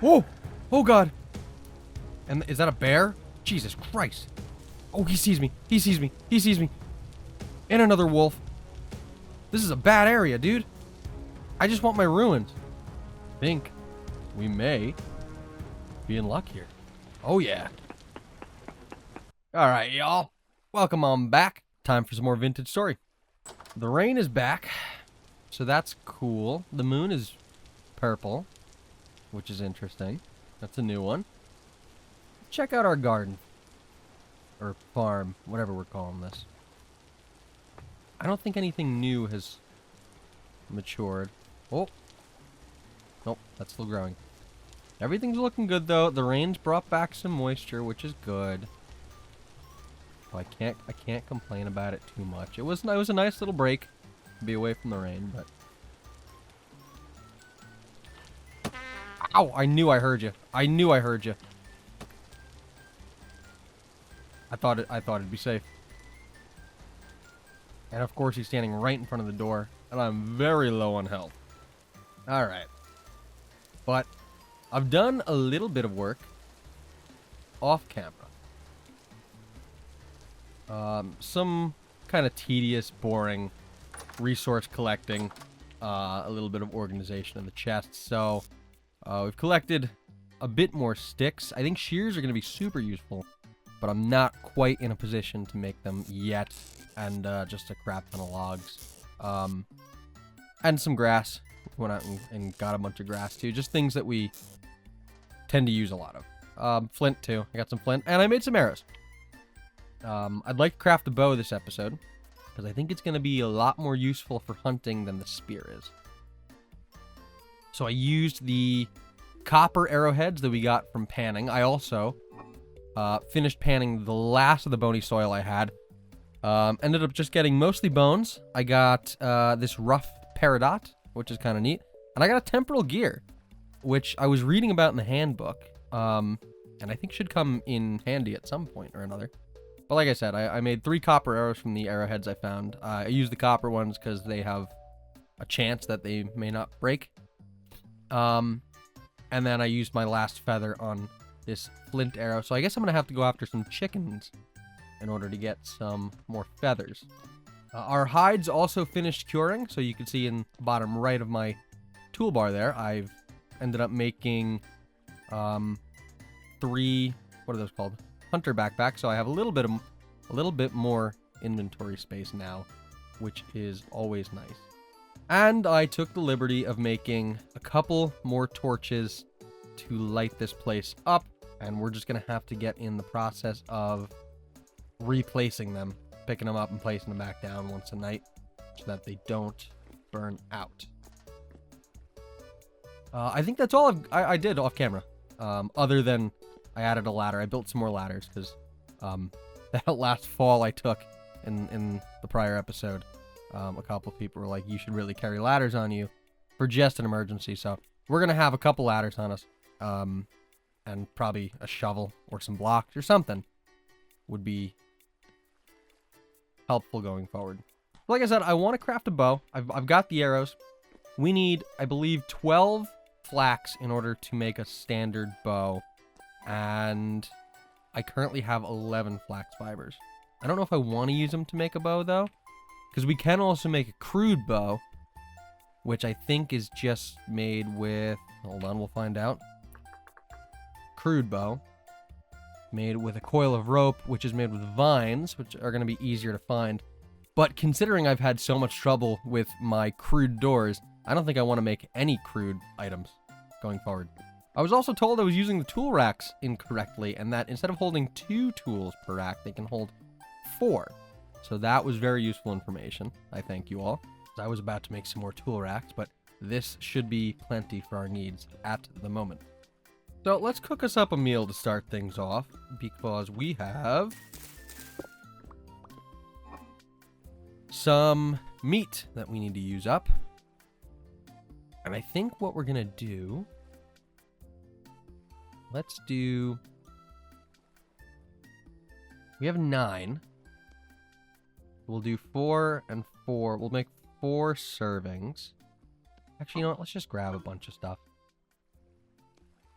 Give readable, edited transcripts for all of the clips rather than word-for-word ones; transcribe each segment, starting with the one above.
Oh! Oh, God! And is that a bear? Jesus Christ. Oh, he sees me. He sees me. He sees me. And another wolf. This is a bad area, dude. I just want my ruins. I think we may be in luck here. Oh, yeah. All right, y'all. Welcome on back. Time for some more vintage story. The rain is back, so that's cool. The moon is purple, which is interesting. That's a new one. Check out our garden. Or farm, whatever we're calling this. I don't think anything new has matured. Oh. Nope, that's still growing. Everything's looking good, though. The rain's brought back some moisture, which is good. So I can't complain about it too much. It was a nice little break to be away from the rain, but... Ow! I knew I heard you. I knew I heard you. I thought it'd be safe. And of course he's standing right in front of the door, and I'm very low on health. Alright. But I've done a little bit of work off camera. Some kind of tedious, boring resource collecting, a little bit of organization in the chests. So we've collected a bit more sticks. I think shears are going to be super useful, but I'm not quite in a position to make them yet. And just a crap ton of logs. And some grass. Went out and got a bunch of grass too. Just things that we tend to use a lot of. Flint too. I got some flint. And I made some arrows. I'd like to craft a bow this episode, because I think it's going to be a lot more useful for hunting than the spear is. So I used the copper arrowheads that we got from panning. I also finished panning the last of the bony soil I had. Ended up just getting mostly bones. I got this rough peridot, which is kind of neat. And I got a temporal gear, which I was reading about in the handbook. And I think should come in handy at some point or another. But like I said, I made 3 copper arrows from the arrowheads I found. I used the copper ones because they have a chance that they may not break. And then I used my last feather on this flint arrow. So I guess I'm going to have to go after some chickens in order to get some more feathers. Our hides also finished curing. So you can see in the bottom right of my toolbar there, I've ended up making 3, what are those called? Hunter backpack, so I have a little bit more inventory space now, which is always nice. And I took the liberty of making a couple more torches to light this place up, and we're just gonna have to get in the process of replacing them, picking them up and placing them back down once a night so that they don't burn out. I think that's all I did off camera, other than I added a ladder. I built some more ladders because that last fall I took in the prior episode, a couple of people were like, you should really carry ladders on you for just an emergency. So we're going to have a couple ladders on us, and probably a shovel or some blocks or something would be helpful going forward. Like I said, I want to craft a bow. I've got the arrows. We need, I believe, 12 flax in order to make a standard bow. And I currently have 11 flax fibers. I don't know if I want to use them to make a bow, though. Because we can also make a crude bow, which I think is just made with... Hold on, we'll find out. Crude bow. Made with a coil of rope, which is made with vines, which are going to be easier to find. But considering I've had so much trouble with my crude doors, I don't think I want to make any crude items going forward. I was also told I was using the tool racks incorrectly, and that instead of holding 2 tools per rack, they can hold 4. So that was very useful information. I thank you all. I was about to make some more tool racks, but this should be plenty for our needs at the moment. So let's cook us up a meal to start things off, because we have some meat that we need to use up. And I think what we're going to do... Let's do... We have 9. We'll do 4 and 4. We'll make 4 servings. Actually, you know what? Let's just grab a bunch of stuff.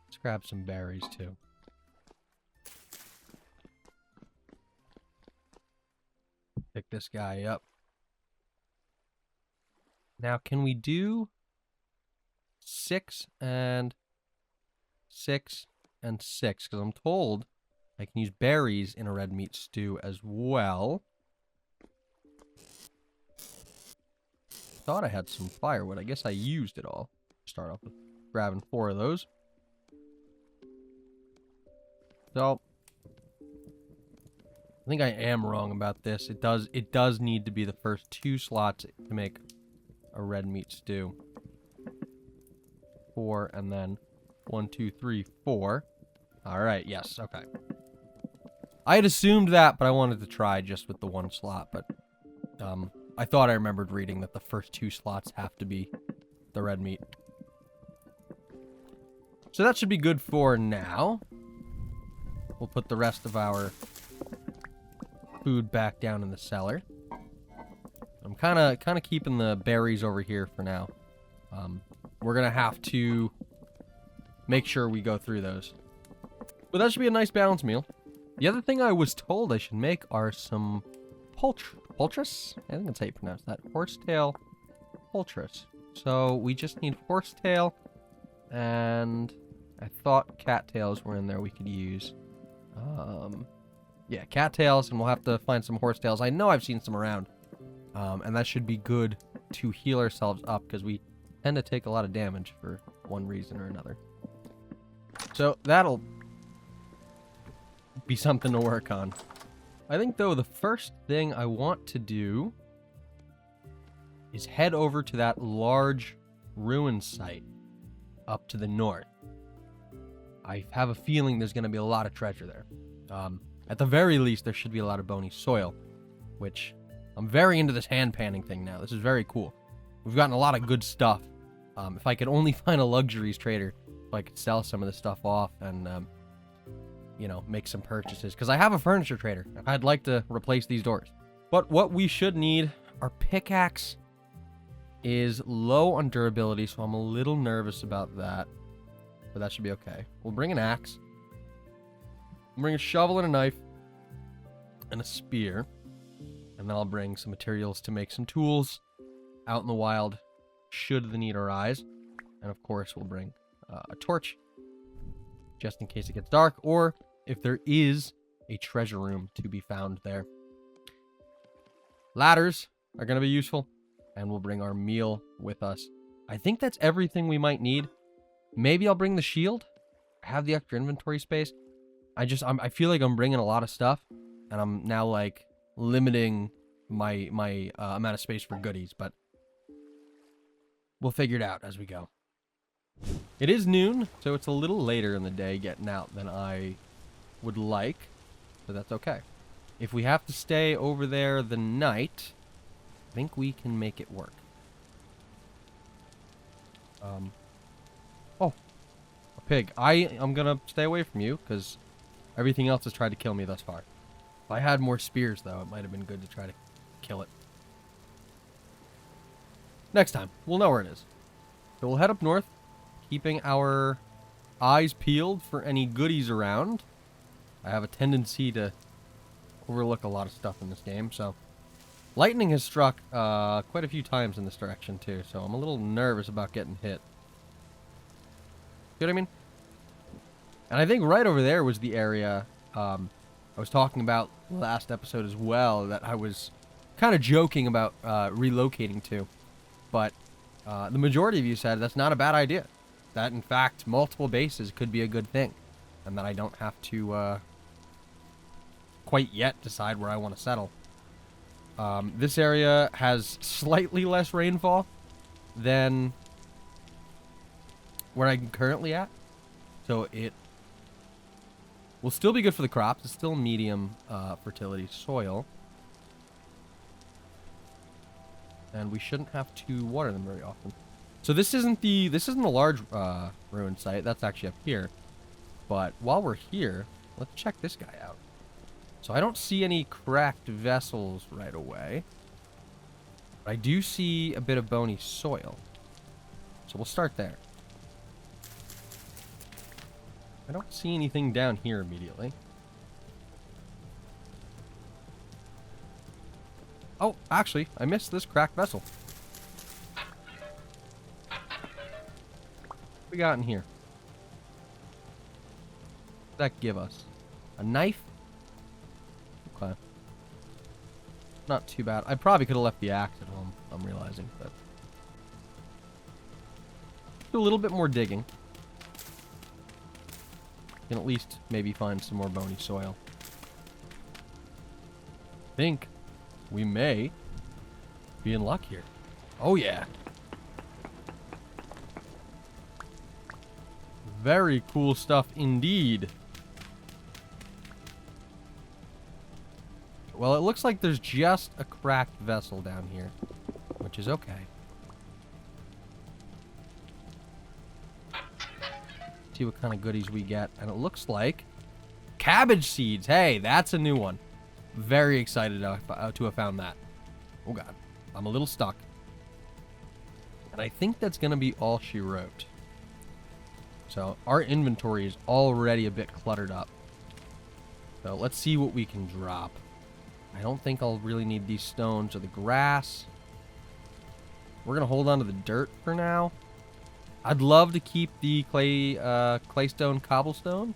Let's Let's grab some berries, too. Pick this guy up. Now, can we do 6 and 6 and 6? Because I'm told I can use berries in a red meat stew as well. Thought I had some firewood. I guess I used it all. Start off with grabbing 4 of those. So, I think I am wrong about this. It does need to be the first 2 slots to make a red meat stew. 4 and then 1, 2, 3, 4. All right, yes, okay. I had assumed that, but I wanted to try just with the 1 slot, but I thought I remembered reading that the first 2 slots have to be the red meat. So that should be good for now. We'll put the rest of our food back down in the cellar. I'm kind of keeping the berries over here for now. We're gonna have to make sure we go through those. But that should be a nice balanced meal. The other thing I was told I should make are some poultice? I think that's how you pronounce that. Horsetail poultice. So we just need horsetail, and I thought cattails were in there we could use. Yeah, cattails, and we'll have to find some horsetails. I know I've seen some around, and that should be good to heal ourselves up, because we tend to take a lot of damage for one reason or another. So that'll be something to work on. I think, though, the first thing I want to do is head over to that large ruin site up to the north. I have a feeling there's going to be a lot of treasure there. At the very least, there should be a lot of bony soil, which I'm very into this hand panning thing now. This is very cool. We've gotten a lot of good stuff. If I could only find a luxuries trader, if I could sell some of this stuff off and, you know, make some purchases. Because I have a furniture trader. I'd like to replace these doors. But what we should need, our pickaxe is low on durability, so I'm a little nervous about that. But that should be okay. We'll bring an axe. We'll bring a shovel and a knife. And a spear. And then I'll bring some materials to make some tools out in the wild, should the need arise. And of course, we'll bring a torch, just in case it gets dark, or if there is a treasure room to be found there. Ladders are going to be useful, and we'll bring our meal with us. I think that's everything we might need. Maybe I'll bring the shield. I have the extra inventory space. I feel like I'm bringing a lot of stuff, and I'm now like limiting my amount of space for goodies, but we'll figure it out as we go. It is noon, so it's a little later in the day getting out than I would like, but that's okay. If we have to stay over there the night, I think we can make it work. Oh, a pig. I'm gonna stay away from you, because everything else has tried to kill me thus far. If I had more spears, though, it might have been good to try to kill it. Next time, we'll know where it is. So we'll head up north, keeping our eyes peeled for any goodies around. I have a tendency to overlook a lot of stuff in this game, so... Lightning has struck quite a few times in this direction, too, so I'm a little nervous about getting hit. See what I mean? And I think right over there was the area I was talking about last episode as well, that I was kind of joking about relocating to. But the majority of you said that's not a bad idea. That, in fact, multiple bases could be a good thing. And that I don't have to quite yet decide where I want to settle. This area has slightly less rainfall than where I'm currently at. So it will still be good for the crops. It's still medium fertility soil. And we shouldn't have to water them very often. So this isn't a large ruin site. That's actually up here. But while we're here, let's check this guy out. So I don't see any cracked vessels right away. But I do see a bit of bony soil. So we'll start there. I don't see anything down here immediately. Oh, actually, I missed this cracked vessel. What we got in here? What did that give us? A knife? Okay. Not too bad. I probably could have left the axe at home, I'm realizing, but... do a little bit more digging. Can at least maybe find some more bony soil. I think we may be in luck here. Oh yeah. Very cool stuff indeed. Well, it looks like there's just a cracked vessel down here, which is okay. See what kind of goodies we get. And it looks like cabbage seeds. Hey, that's a new one. Very excited to have found that. Oh god, I'm a little stuck. And I think that's going to be all she wrote. So our inventory is already a bit cluttered up. So let's see what we can drop. I don't think I'll really need these stones or the grass. We're going to hold on to the dirt for now. I'd love to keep the claystone cobblestone.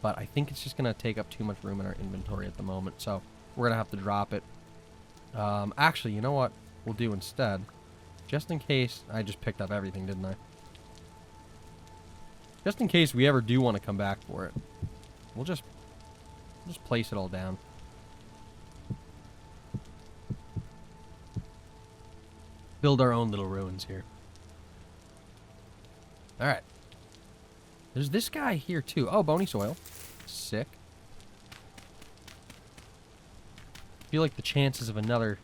But I think it's just going to take up too much room in our inventory at the moment. So we're going to have to drop it. Actually, you know what we'll do instead? Just in case... I just picked up everything, didn't I? Just in case we ever do want to come back for it. We'll just place it all down. Build our own little ruins here. Alright. There's this guy here too. Oh, bony soil. Sick. I feel like the chances of another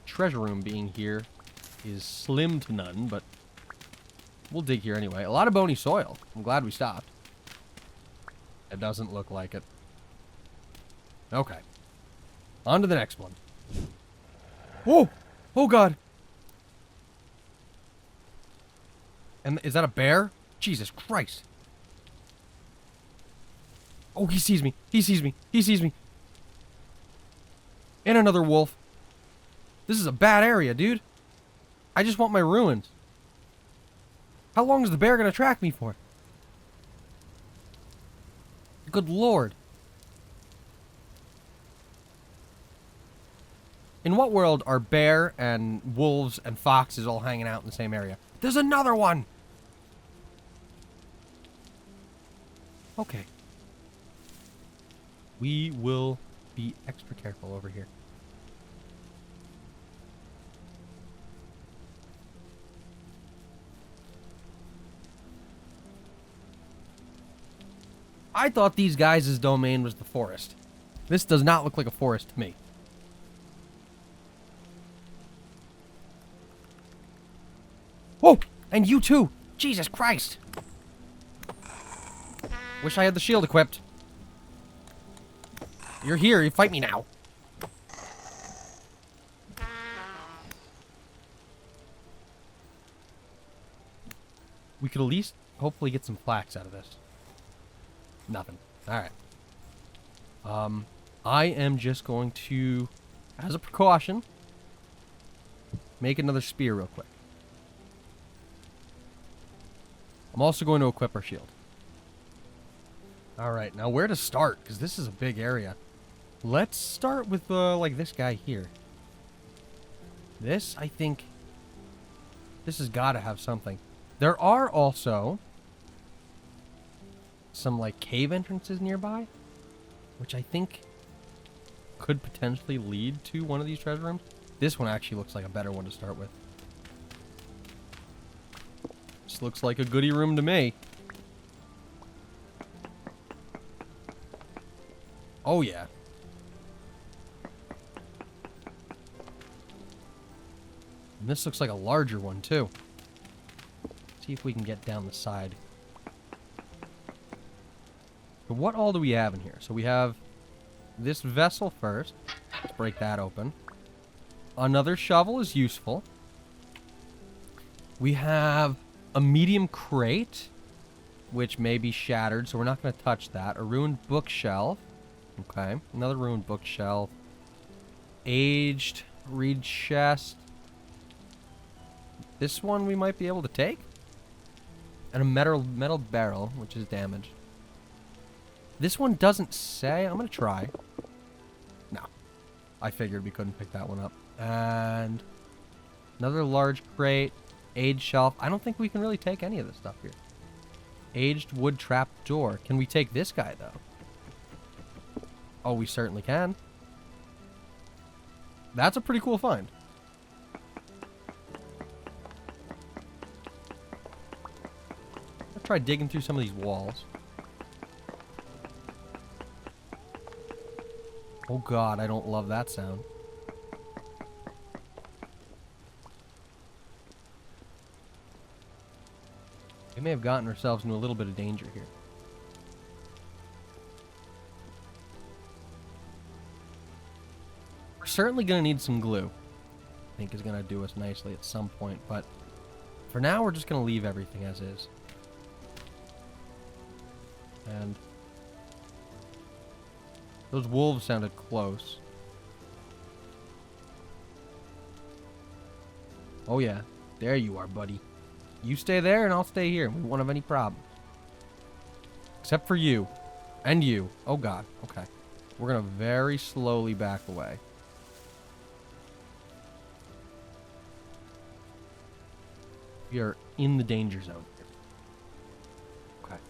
treasure room being here is slim to none, but we'll dig here anyway. A lot of bony soil. I'm glad we stopped. It doesn't look like it. Okay. On to the next one. Whoa! Oh god! And is that a bear? Jesus Christ. Oh, he sees me. He sees me. He sees me. And another wolf. This is a bad area, dude. I just want my ruins. How long is the bear going to track me for? Good lord. In what world are bear and wolves and foxes all hanging out in the same area? There's another one! Okay. We will be extra careful over here. I thought these guys' domain was the forest. This does not look like a forest to me. Oh! And you too! Jesus Christ! Wish I had the shield equipped. You're here, you fight me now. We could at least hopefully get some flax out of this. Nothing. Alright. I am just going to, as a precaution, make another spear real quick. I'm also going to equip our shield. Alright, now where to start? Because this is a big area. Let's start with, like, this guy here. This, I think... this has got to have something. There are also... some, like, cave entrances nearby. Which I think... could potentially lead to one of these treasure rooms. This one actually looks like a better one to start with. This looks like a goodie room to me. Oh, yeah. And this looks like a larger one, too. See if we can get down the side. But what all do we have in here? So we have this vessel first. Let's break that open. Another shovel is useful. We have a medium crate. which may be shattered, so we're not going to touch that. A ruined bookshelf. Okay, another ruined bookshelf. Aged reed chest. This one we might be able to take. And a metal barrel, which is damaged. This one doesn't say. I'm going to try. No. I figured we couldn't pick that one up. And another large crate. Aged shelf. I don't think we can really take any of this stuff here. Aged wood trap door. Can we take this guy, though? Oh, we certainly can. That's a pretty cool find. Let's try digging through some of these walls. Oh god, I don't love that sound. We may have gotten ourselves into a little bit of danger here. We're certainly going to need some glue. I think is going to do us nicely at some point, but for now we're just going to leave everything as is. And those wolves sounded close. Oh yeah, there you are, buddy. You stay there and I'll stay here. We won't have any problem. Except for you. And you. Oh god, okay. We're gonna very slowly back away. We are in the danger zone here. Okay.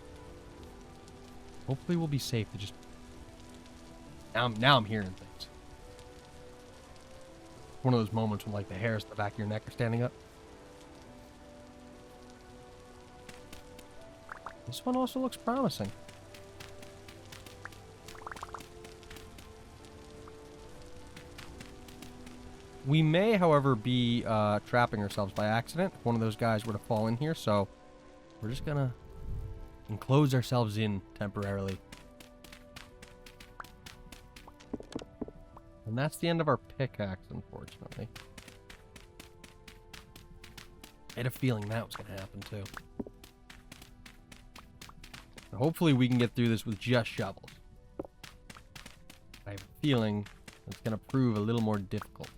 Hopefully we'll be safe to just... Now I'm hearing things. One of those moments when like the hairs at the back of your neck are standing up. This one also looks promising. We may, however, be trapping ourselves by accident if one of those guys were to fall in here, so we're just gonna enclose ourselves in temporarily. And that's the end of our pickaxe, unfortunately. I had a feeling that was gonna happen, too. Hopefully we can get through this with just shovels. I have a feeling it's going to prove a little more difficult.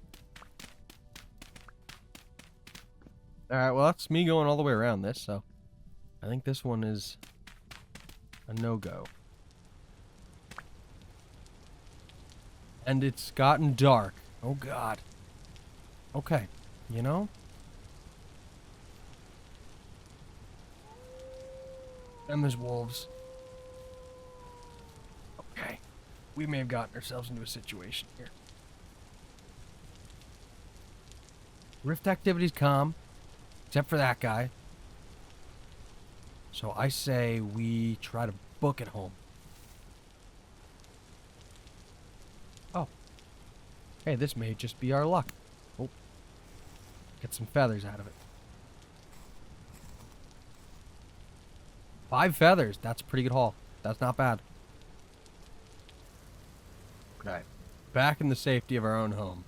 Alright, well that's me going all the way around this, so I think this one is a no-go. And it's gotten dark. Oh god. Okay, you know? And there's wolves. Okay. We may have gotten ourselves into a situation here. Rift activity's calm. Except for that guy. So I say we try to book it home. Oh. Hey, this may just be our luck. Oh. Get some feathers out of it. 5 feathers. That's a pretty good haul. That's not bad. Okay. Back in the safety of our own home.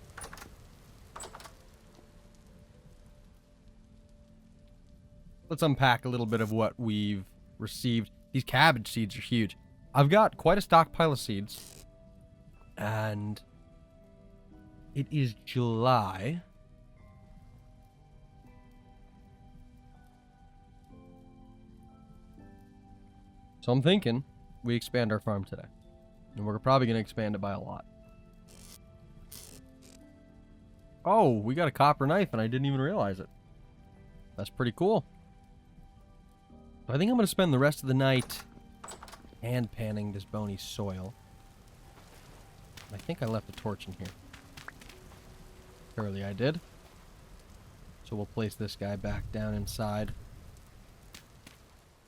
Let's unpack a little bit of what we've received. These cabbage seeds are huge. I've got quite a stockpile of seeds. And it is July. So I'm thinking we expand our farm today. And we're probably going to expand it by a lot. Oh, we got a copper knife and I didn't even realize it. That's pretty cool. I think I'm going to spend the rest of the night hand panning this bony soil. I think I left a torch in here. Surely I did. So we'll place this guy back down inside.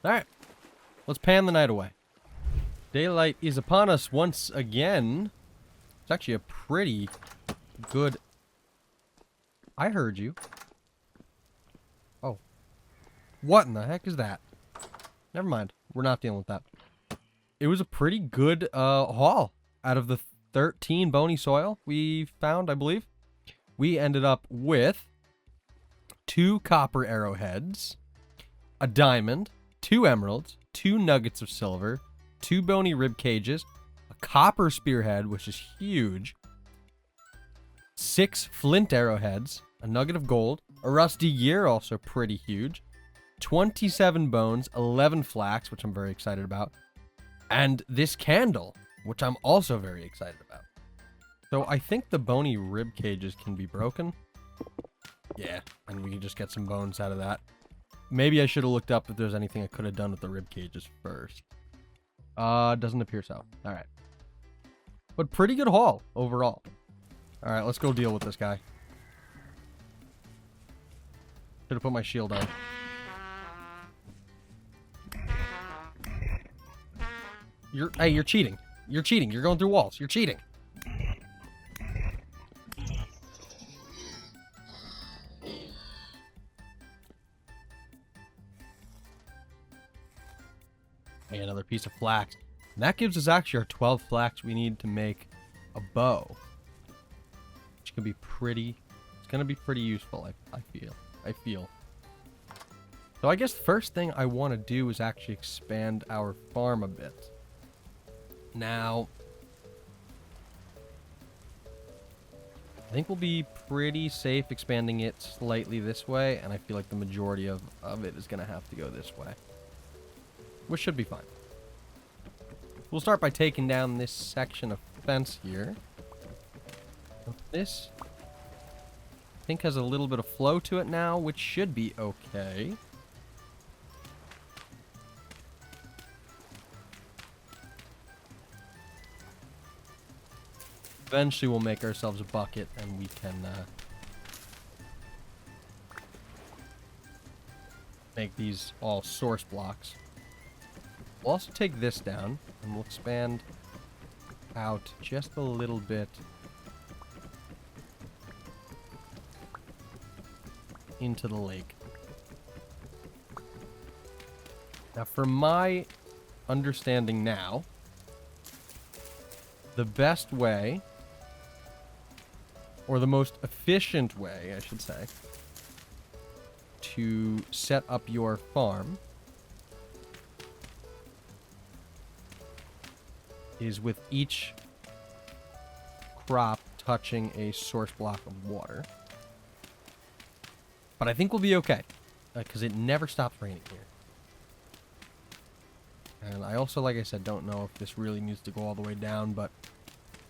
Alright. Let's pan the night away. Daylight is upon us once again. It's actually a pretty good... I heard you. Oh. What in the heck is that? Never mind. We're not dealing with that. It was a pretty good haul. Out of the 13 bony soil we found, I believe, we ended up with 2 copper arrowheads, a diamond, 2 emeralds, 2 nuggets of silver, 2 bony rib cages, a copper spearhead, which is huge, 6 flint arrowheads, a nugget of gold, a rusty gear, also pretty huge, 27 bones, 11 flax, which I'm very excited about, and this candle, which I'm also very excited about. So I think the bony rib cages can be broken. Yeah, and we can just get some bones out of that. Maybe I should have looked up if there's anything I could have done with the rib cages first. Doesn't appear so. All right. But pretty good haul overall. All right, let's go deal with this guy. Should have put my shield on. You're cheating. You're cheating. You're going through walls. You're cheating. Hey, another piece of flax. And that gives us actually our 12 flax we need to make a bow. Which can be pretty... It's going to be pretty useful, I feel. So I guess the first thing I want to do is actually expand our farm a bit. Now, I think we'll be pretty safe expanding it slightly this way, and I feel like the majority of it is going to have to go this way. Which should be fine. We'll start by taking down this section of fence here. This, I think, has a little bit of flow to it now, which should be okay. Eventually, we'll make ourselves a bucket, and we can make these all source blocks. We'll also take this down, and we'll expand out just a little bit into the lake. Now, for my understanding now, the best way, or the most efficient way, I should say, to set up your farm is with each crop touching a source block of water. But I think we'll be okay, because it never stops raining here. And I also, like I said, don't know if this really needs to go all the way down, but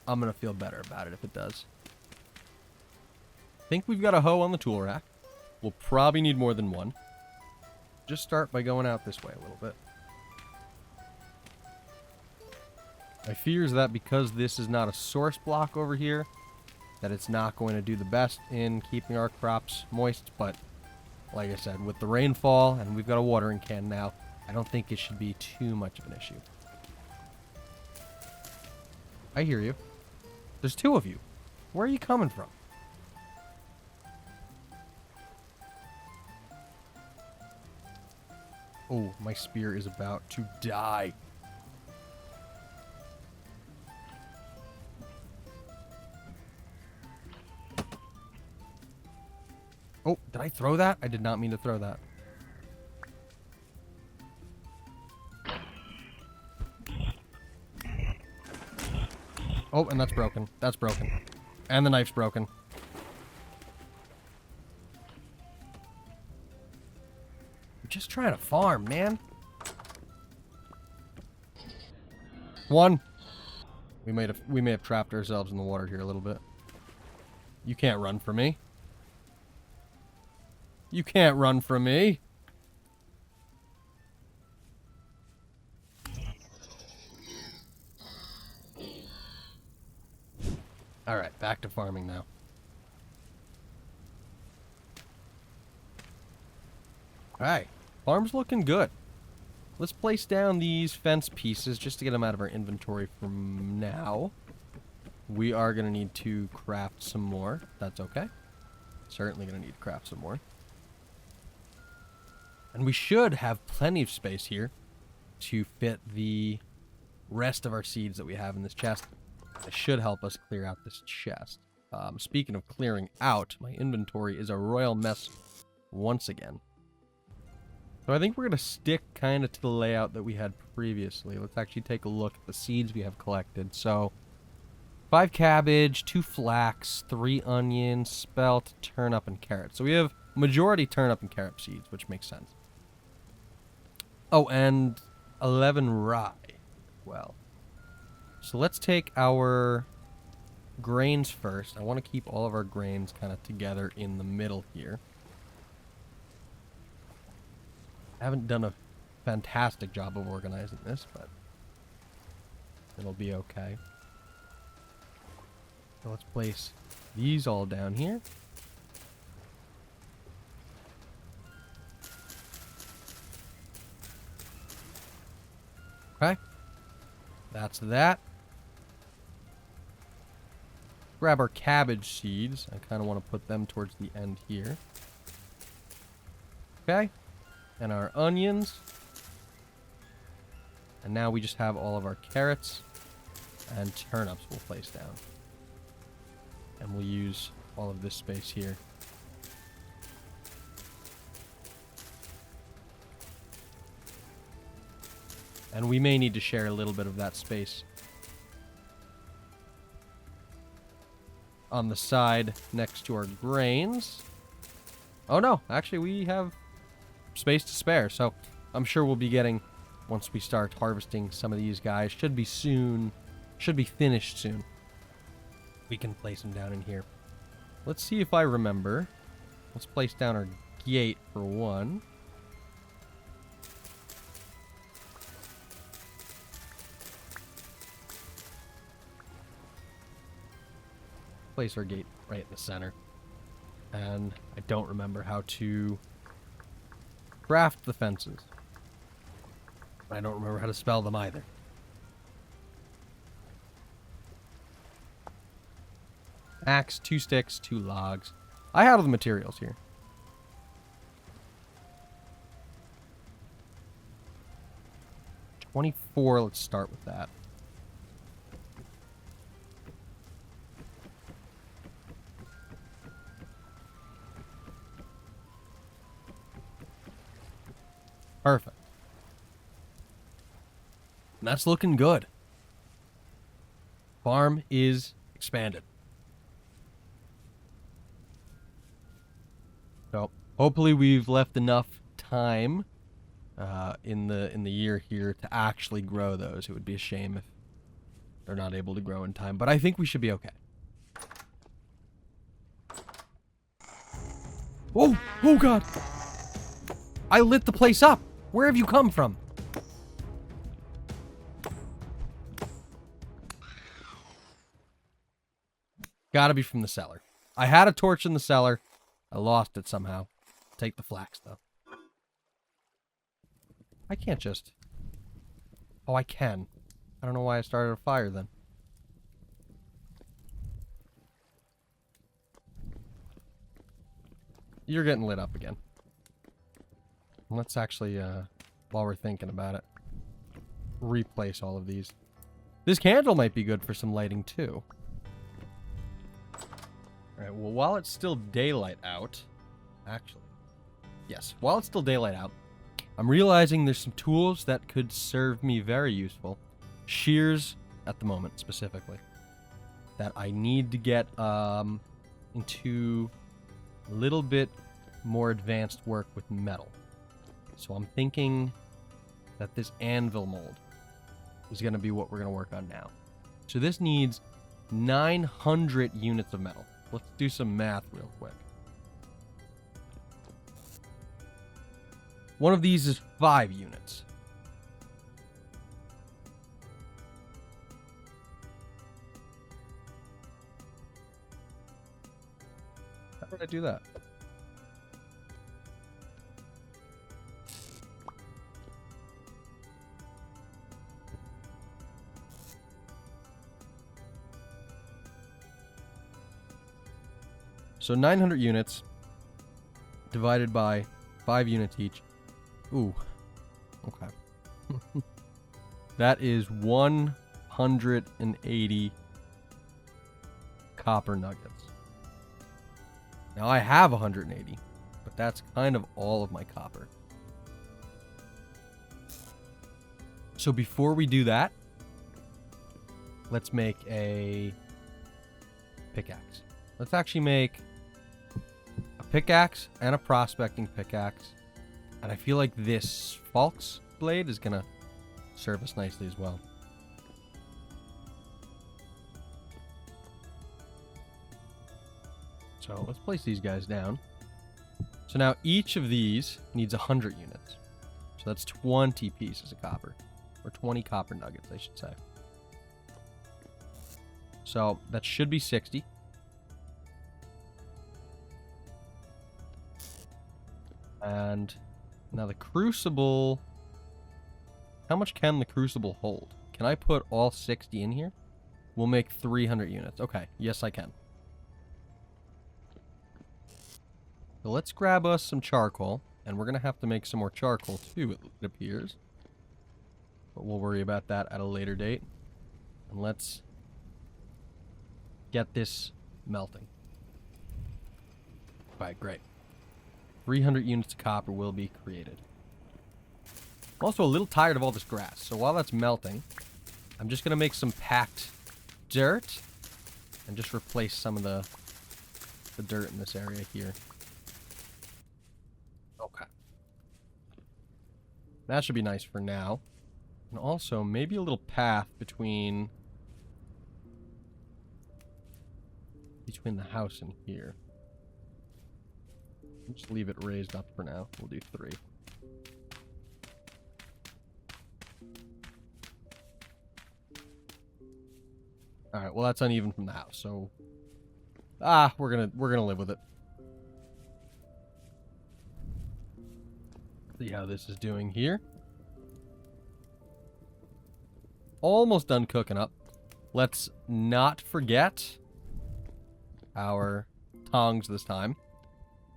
I'm going to feel better about it if it does. I think we've got a hoe on the tool rack. We'll probably need more than one. Just start by going out this way a little bit. My fear is that because this is not a source block over here, that it's not going to do the best in keeping our crops moist, but like I said, with the rainfall, and we've got a watering can now, I don't think it should be too much of an issue. I hear you. There's 2 of you. Where are you coming from? Oh, my spear is about to die. Oh, did I throw that? I did not mean to throw that. Oh, and that's broken. That's broken. And the knife's broken. I'm just trying to farm, man. 1. We may have trapped ourselves in the water here a little bit. You can't run from me. You can't run from me. All right, back to farming now. All right, farm's looking good. Let's place down these fence pieces just to get them out of our inventory for now. We are going to need to craft some more. That's okay. Certainly going to need to craft some more. And we should have plenty of space here to fit the rest of our seeds that we have in this chest. It should help us clear out this chest. Speaking of clearing out, my inventory is a royal mess once again. So I think we're going to stick kind of to the layout that we had previously. Let's actually take a look at the seeds we have collected. So 5 cabbage, 2 flax, 3 onions, spelt, turnip, and carrot. So we have majority turnip and carrot seeds, which makes sense. Oh, and 11 rye. Well, so let's take our grains first. I want to keep all of our grains kind of together in the middle here. I haven't done a fantastic job of organizing this, but it'll be okay. So let's place these all down here. Okay. That's that. Grab our cabbage seeds. I kind of want to put them towards the end here. Okay. And our onions. And now we just have all of our carrots and turnips we'll place down. And we'll use all of this space here. And we may need to share a little bit of that space on the side next to our grains. Oh no, actually we have space to spare, so I'm sure we'll be getting, once we start harvesting some of these guys, should be finished soon. We can place them down in here. Let's see if I remember. Let's place down our gate for one. Place our gate right in the center. And I don't remember how to craft the fences. I don't remember how to spell them either. Axe, 2 sticks, 2 logs. I have the materials here. $24, let's start with that. Perfect. And that's looking good. Farm is expanded. So hopefully we've left enough time in the year here to actually grow those. It would be a shame if they're not able to grow in time, but I think we should be okay. Oh, oh God. I lit the place up. Where have you come from? Gotta be from the cellar. I had a torch in the cellar. I lost it somehow. Take the flax, though. I can't just... Oh, I can. I don't know why I started a fire then. You're getting lit up again. Let's actually, while we're thinking about it, replace all of these. This candle might be good for some lighting, too. Alright, well, while it's still daylight out... Actually, yes, while it's still daylight out, I'm realizing there's some tools that could serve me very useful. Shears, at the moment, specifically. That I need to get, into a little bit more advanced work with metal. So I'm thinking that this anvil mold is going to be what we're going to work on now. So this needs 900 units of metal. Let's do some math real quick. One of these is 5 units. How did I do that? So 900 units divided by 5 units each. Ooh. Okay. That is 180 copper nuggets. Now I have 180, but that's kind of all of my copper. So before we do that, let's make a pickaxe. Let's actually make a pickaxe and a prospecting pickaxe. And I feel like this falx blade is going to serve us nicely as well. So let's place these guys down. So now each of these needs 100 units. So that's 20 pieces of copper. Or 20 copper nuggets, I should say. So that should be 60. And now the crucible... How much can the crucible hold? Can I put all 60 in here? We'll make 300 units. Okay, yes I can. So let's grab us some charcoal. And we're going to have to make some more charcoal too, it appears. But we'll worry about that at a later date. And let's get this melting. Alright, great. 300 units of copper will be created. I'm also a little tired of all this grass. So while that's melting, I'm just going to make some packed dirt. And just replace some of the dirt in this area here. Okay. That should be nice for now. And also, maybe a little path between the house and here. Just leave it raised up for now. We'll do 3. All right. Well, that's uneven from the house, so we're gonna live with it. See how this is doing here. Almost done cooking up. Let's not forget our tongs this time.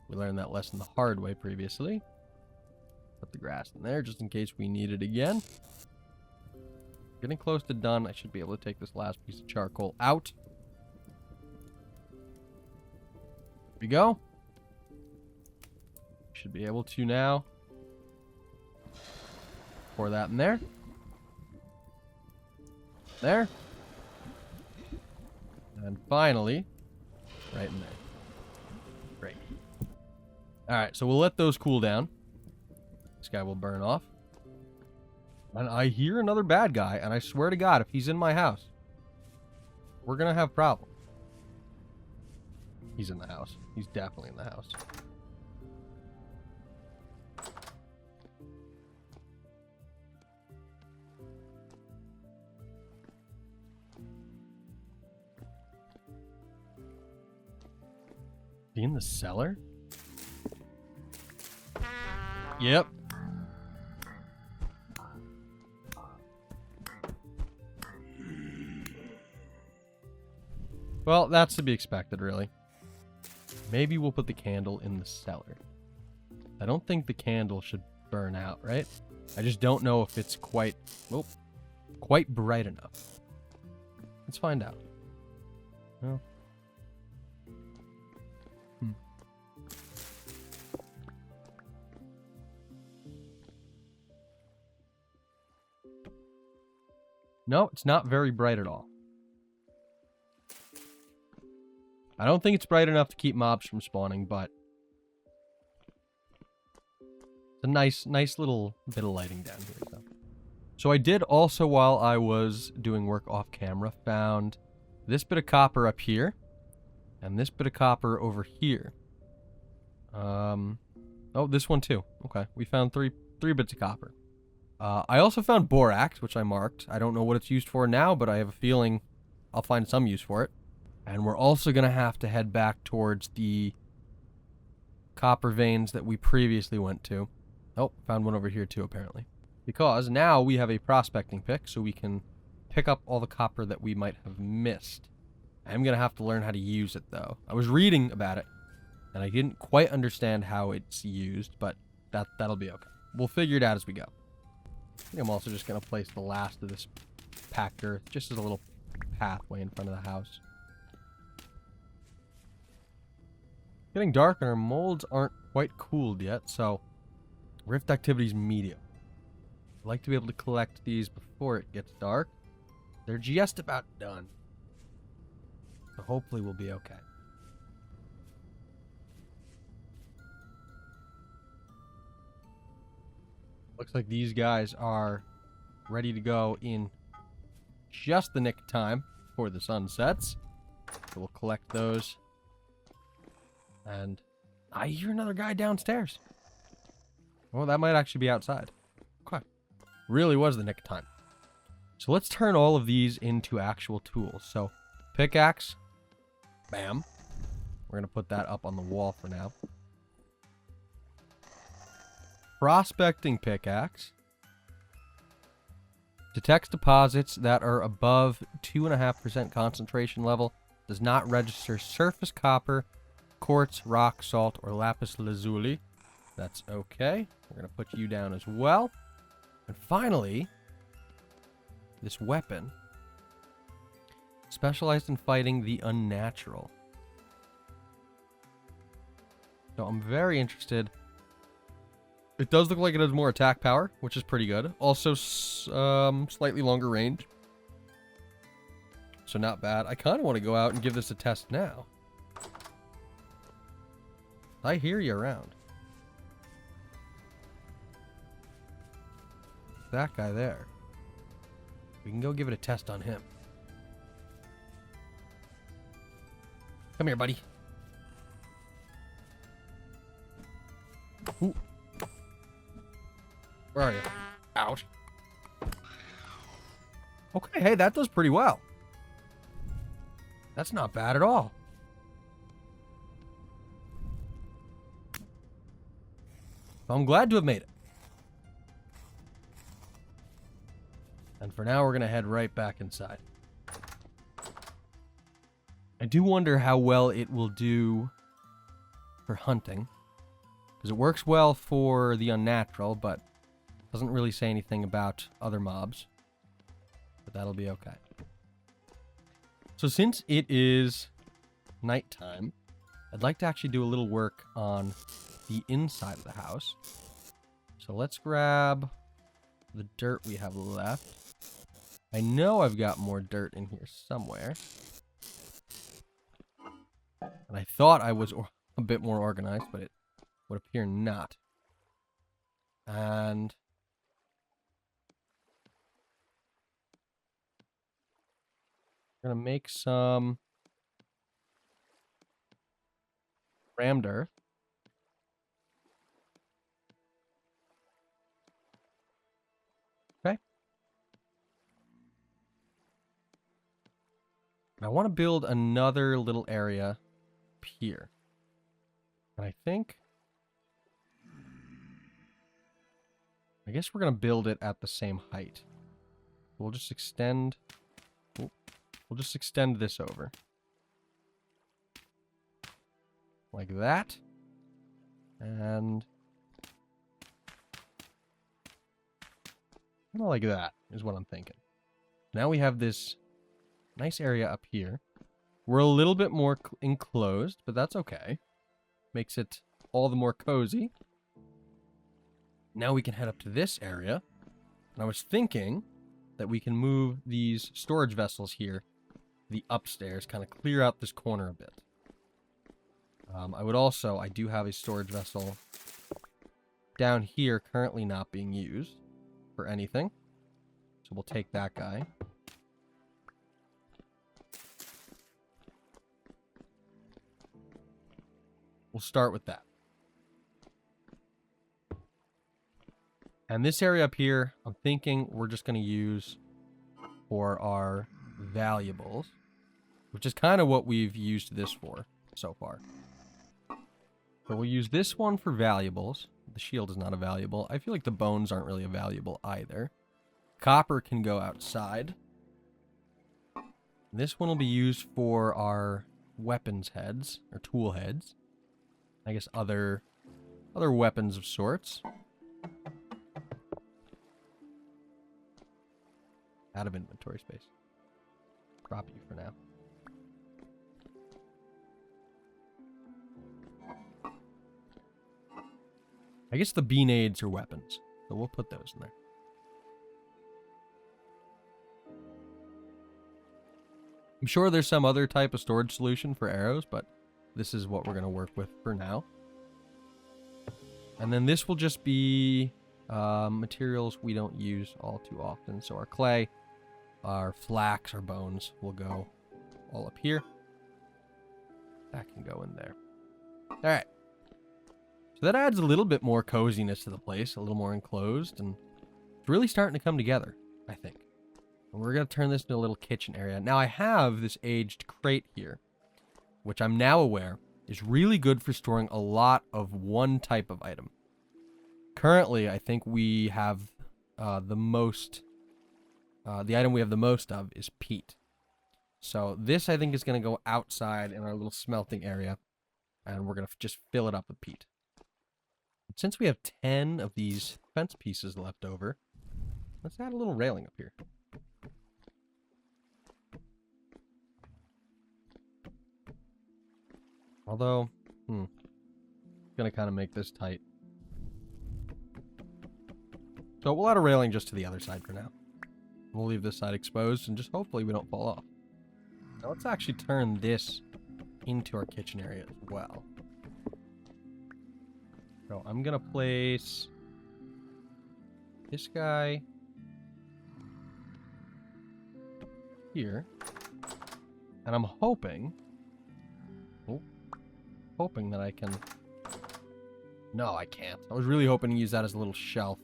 We learned that lesson the hard way previously. Put the grass in there just in case we need it again. Getting close to done. I should be able to take this last piece of charcoal out. Here we go. Should be able to now pour that in there. There. And finally, right in there. Great. Alright, so we'll let those cool down. This guy will burn off. And I hear another bad guy, and I swear to God, if he's in my house, we're gonna have problems. He's in the house. He's definitely in the house. In the cellar? Yep. Well, that's to be expected, really. Maybe we'll put the candle in the cellar. I don't think the candle should burn out, right? I just don't know if it's quite bright enough. Let's find out. Well... No, it's not very bright at all. I don't think it's bright enough to keep mobs from spawning, but it's a nice little bit of lighting down here. So I did also, while I was doing work off camera, found this bit of copper up here and this bit of copper over here. Oh, this one too. Okay, we found three bits of copper. I also found borax, which I marked. I don't know what it's used for now, but I have a feeling I'll find some use for it. And we're also going to have to head back towards the copper veins that we previously went to. Oh, found one over here too, apparently. Because now we have a prospecting pick, so we can pick up all the copper that we might have missed. I'm going to have to learn how to use it, though. I was reading about it, and I didn't quite understand how it's used, but that'll be okay. We'll figure it out as we go. I think I'm also just going to place the last of this packed earth just as a little pathway in front of the house. Getting dark and our molds aren't quite cooled yet, so rift activity's medium. like to be able to collect these before it gets dark. They're just about done. So hopefully we'll be okay. Looks like these guys are ready to go in just the nick of time before the sun sets. So we'll collect those. And I hear another guy downstairs. Well, that might actually be outside. Okay. Really was the nick of time. So let's turn all of these into actual tools. So pickaxe. Bam. We're going to put that up on the wall for now. Prospecting pickaxe. Detects deposits that are above 2.5% concentration level. Does not register surface copper, quartz, rock salt, or lapis lazuli. That's okay. We're going to put you down as well. And finally, this weapon. Specialized in fighting the unnatural. So I'm very interested. It does look like it has more attack power, which is pretty good. Also, slightly longer range. So not bad. I kind of want to go out and give this a test now. I hear you around. That guy there. We can go give it a test on him. Come here, buddy. Ooh. Where are you? Ouch. Okay, hey, that does pretty well. That's not bad at all. I'm glad to have made it. And for now, we're going to head right back inside. I do wonder how well it will do for hunting. Because it works well for the unnatural, but doesn't really say anything about other mobs. But that'll be okay. So since it is nighttime, I'd like to actually do a little work on the inside of the house. So let's grab the dirt we have left. I know I've got more dirt in here somewhere. And I thought I was a bit more organized, but it would appear not. And we're going to make some rammed earth. Okay. And I want to build another little area up here. And I guess we're going to build it at the same height. We'll just extend... We'll just extend this over. Like that. And... kind of like that is what I'm thinking. Now we have this nice area up here. We're a little bit more enclosed, but that's okay. Makes it all the more cozy. Now we can head up to this area. And I was thinking that we can move these storage vessels here to the upstairs, kind of clear out this corner a bit. I do have a storage vessel down here currently not being used for anything. So we'll take that guy. We'll start with that. And this area up here, I'm thinking we're just going to use for our valuables, which is kind of what we've used this for so far. So we'll use this one for valuables. The shield is not a valuable. I feel like the bones aren't really a valuable either. Copper can go outside. This one will be used for our weapons heads, or tool heads. I guess other weapons of sorts. Out of inventory space. Drop you for now. I guess the beanades are weapons, so we'll put those in there. I'm sure there's some other type of storage solution for arrows, but this is what we're going to work with for now. And then this will just be materials we don't use all too often. So our clay, our flax, our bones will go all up here. That can go in there. All right. So that adds a little bit more coziness to the place, a little more enclosed, and it's really starting to come together, I think. And we're going to turn this into a little kitchen area. Now I have this aged crate here, which I'm now aware is really good for storing a lot of one type of item. Currently, I think we have the item we have the most of is peat. So this, I think, is going to go outside in our little smelting area, and we're going to just fill it up with peat. Since we have 10 of these fence pieces left over, let's add a little railing up here. Although, gonna kind of make this tight. So we'll add a railing just to the other side for now. We'll leave this side exposed and just hopefully we don't fall off. Now let's actually turn this into our kitchen area as well. So I'm gonna place this guy here. And I'm hoping that I can... No, I can't. I was really hoping to use that as a little shelf.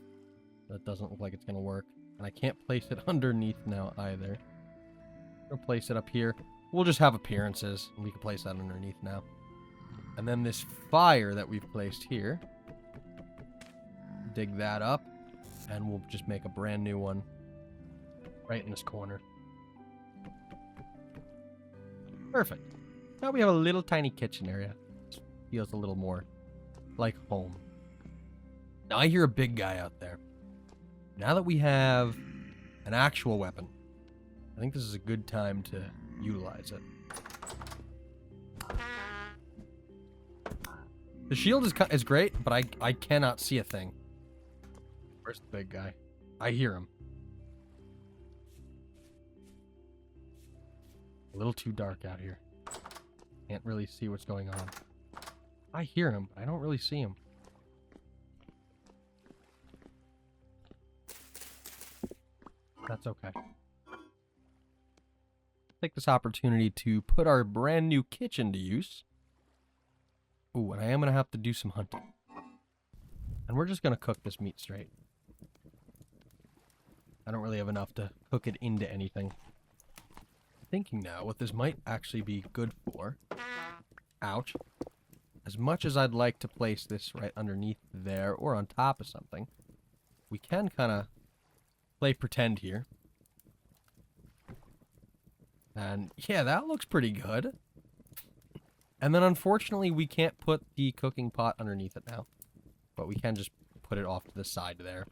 That doesn't look like it's going to work. And I can't place it underneath now either. I'm going to place it up here. We'll just have appearances. And we can place that underneath now. And then this fire that we've placed here. Dig that up. And we'll just make a brand new one. Right in this corner. Perfect. Now we have a little tiny kitchen area. Feels a little more like home. Now I hear a big guy out there. Now that we have an actual weapon, I think this is a good time to utilize it. The shield is great, but I cannot see a thing. Where's the big guy? I hear him. A little too dark out here. Can't really see what's going on. I hear him, but I don't really see him. That's okay. Take this opportunity to put our brand new kitchen to use. Ooh, and I am going to have to do some hunting. And we're just going to cook this meat straight. I don't really have enough to cook it into anything. Thinking now what this might actually be good for. Ouch. As much as I'd like to place this right underneath there or on top of something, we can kind of play pretend here. And yeah, that looks pretty good. And then unfortunately we can't put the cooking pot underneath it now. But we can just put it off to the side there.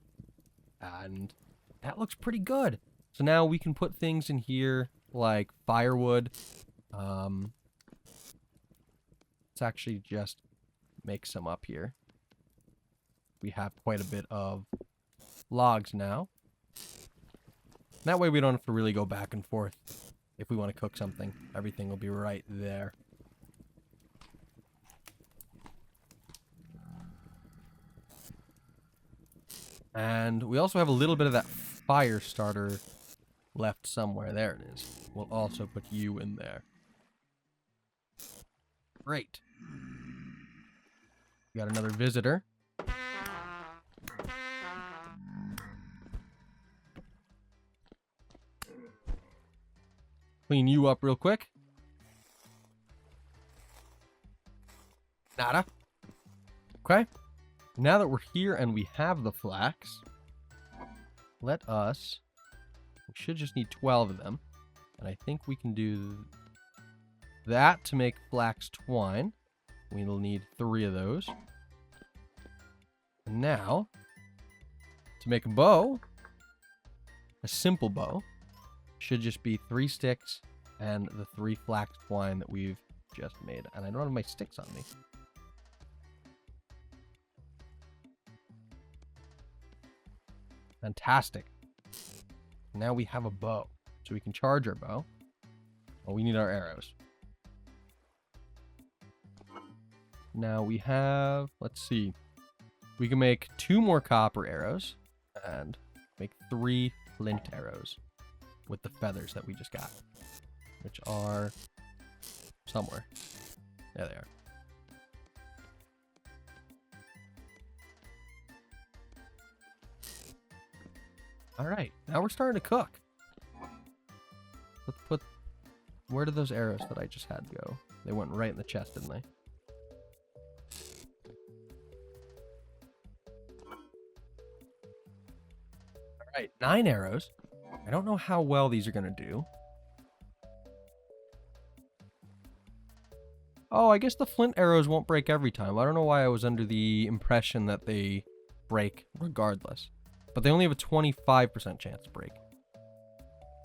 And that looks pretty good. So now we can put things in here like firewood. Let's actually just make some up here. We have quite a bit of logs now. That way we don't have to really go back and forth. If we want to cook something, everything will be right there. And we also have a little bit of that fire starter left somewhere. There it is. We'll also put you in there. Great. We got another visitor. Clean you up real quick. Nada. Okay. Now that we're here and we have the flax, we should just need 12 of them. And I think we can do that to make flax twine. We'll need 3 of those. And now, to make a bow, a simple bow, should just be 3 sticks and the 3 flax twine that we've just made. And I don't have my sticks on me. Fantastic. Now we have a bow. So we can charge our bow. Oh, we need our arrows. Now we have, let's see. We can make 2 more copper arrows and make 3 flint arrows with the feathers that we just got, which are somewhere. There they are. All right, now we're starting to cook. Let's put, where did those arrows that I just had go? They went right in the chest, didn't they? All right, 9 arrows. I don't know how well these are going to do. Oh, I guess the flint arrows won't break every time. I don't know why I was under the impression that they break regardless. But they only have a 25% chance to break.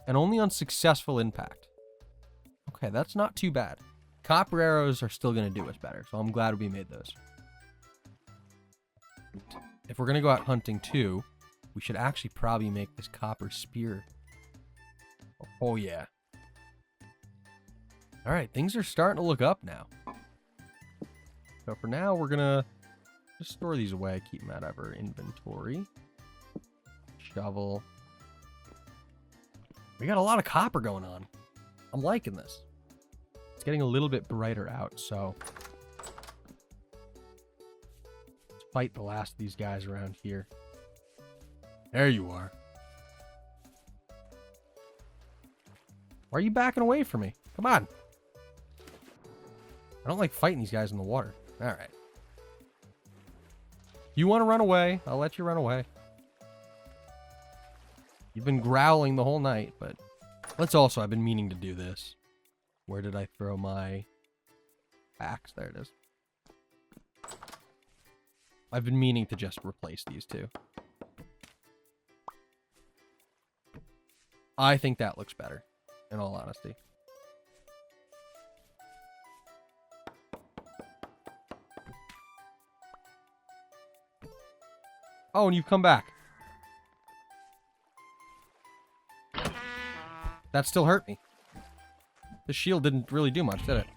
And only on successful impact. Okay, that's not too bad. Copper arrows are still going to do us better, so I'm glad we made those. If we're going to go out hunting too, we should actually probably make this copper spear. Oh yeah. Alright, things are starting to look up now. So for now, we're going to just store these away, keep them out of our inventory. Shovel. We got a lot of copper going on. I'm liking this. It's getting a little bit brighter out, so let's fight the last of these guys around here. There you are. Why are you backing away from me? Come on. I don't like fighting these guys in the water. All right. You want to run away? I'll let you run away. You've been growling the whole night, but let's also, I've been meaning to do this. Where did I throw my axe? There it is. I've been meaning to just replace these two. I think that looks better, in all honesty. Oh, and you've come back. That still hurt me. The shield didn't really do much, did it?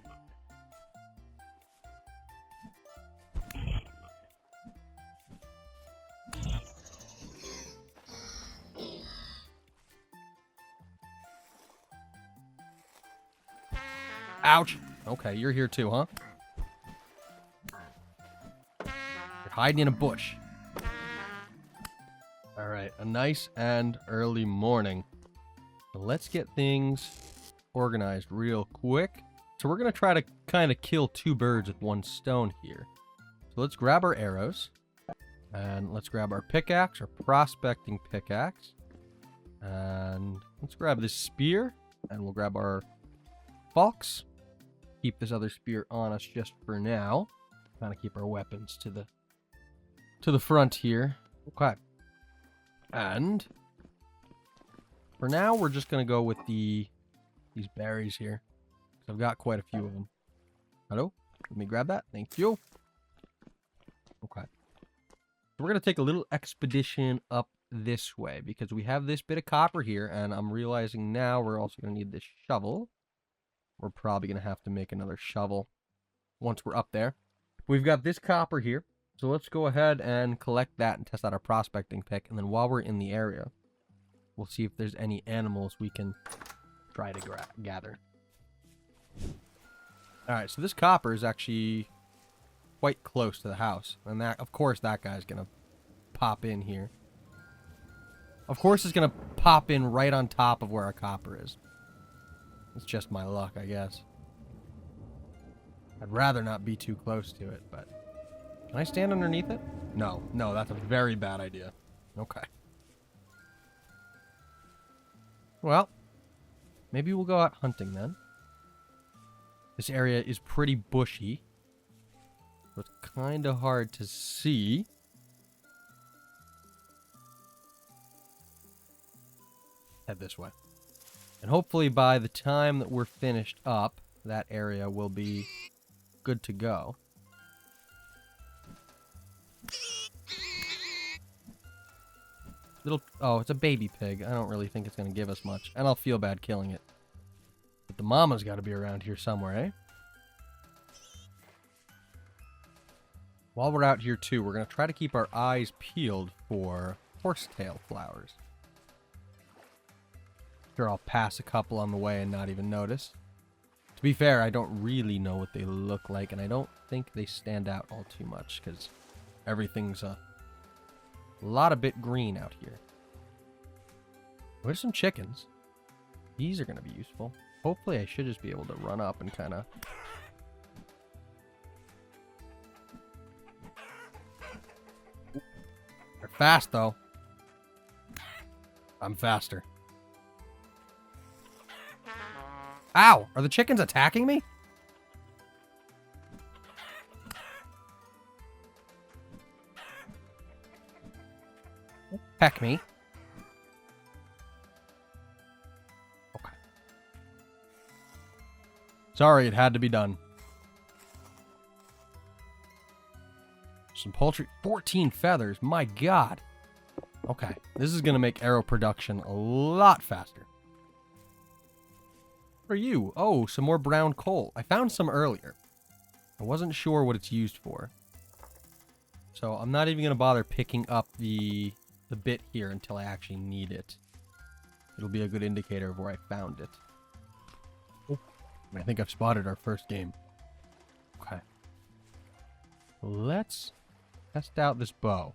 Ouch. Okay, you're here too, huh? You're hiding in a bush. Alright, a nice and early morning. So let's get things organized real quick. So we're going to try to kind of kill 2 birds with 1 stone here. So let's grab our arrows. And let's grab our pickaxe, our prospecting pickaxe. And let's grab this spear. And we'll grab our fox. Keep this other spear on us just for now. Kind of keep our weapons to the front here. Okay. And for now, we're just going to go with these berries here. Because I've got quite a few of them. Hello? Let me grab that. Thank you. Okay. So we're going to take a little expedition up this way. Because we have this bit of copper here. And I'm realizing now we're also going to need this shovel. We're probably going to have to make another shovel once we're up there. We've got this copper here. So let's go ahead and collect that and test out our prospecting pick. And then while we're in the area, we'll see if there's any animals we can try to gather. Alright, so this copper is actually quite close to the house. And that, of course, that guy's going to pop in here. Of course, it's going to pop in right on top of where our copper is. It's just my luck, I guess. I'd rather not be too close to it, but... Can I stand underneath it? No, that's a very bad idea. Okay. Well, maybe we'll go out hunting then. This area is pretty bushy. So it's kind of hard to see. Head this way. And hopefully by the time that we're finished up, that area will be good to go. Oh, it's a baby pig. I don't really think it's going to give us much. And I'll feel bad killing it. But the mama's got to be around here somewhere, eh? While we're out here, too, we're going to try to keep our eyes peeled for horsetail flowers. Sure, I'll pass a couple on the way and not even notice. To be fair, I don't really know what they look like, and I don't think they stand out all too much, because everything's a lot of bit green out here. There's some chickens. These are going to be useful. Hopefully, I should just be able to run up and kind of... They're fast, though. I'm faster. Ow! Are the chickens attacking me? Peck me. Okay. Sorry, it had to be done. Some poultry. 14 feathers. My God. Okay. This is going to make arrow production a lot faster. What are you? Oh, some more brown coal. I found some earlier. I wasn't sure what it's used for. So I'm not even going to bother picking up the bit here until I actually need it. It'll be a good indicator of where I found it. Oh, I think I've spotted our first game. Okay. Let's test out this bow.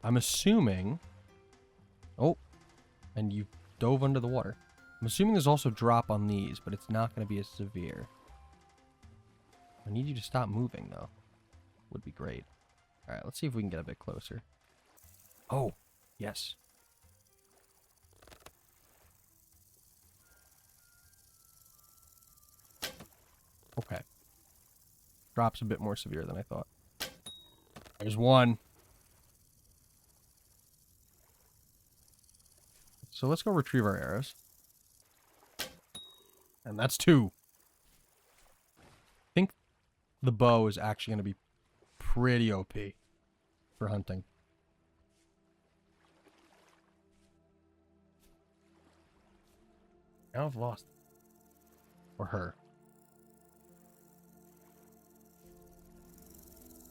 I'm assuming... Oh, and you dove under the water. I'm assuming there's also drop on these, but it's not going to be as severe. I need you to stop moving, though. Would be great. Alright, let's see if we can get a bit closer. Oh, yes. Okay. Drop's a bit more severe than I thought. There's one. So let's go retrieve our arrows. And that's 2. I think the bow is actually going to be pretty OP for hunting. Now I've lost. Or her.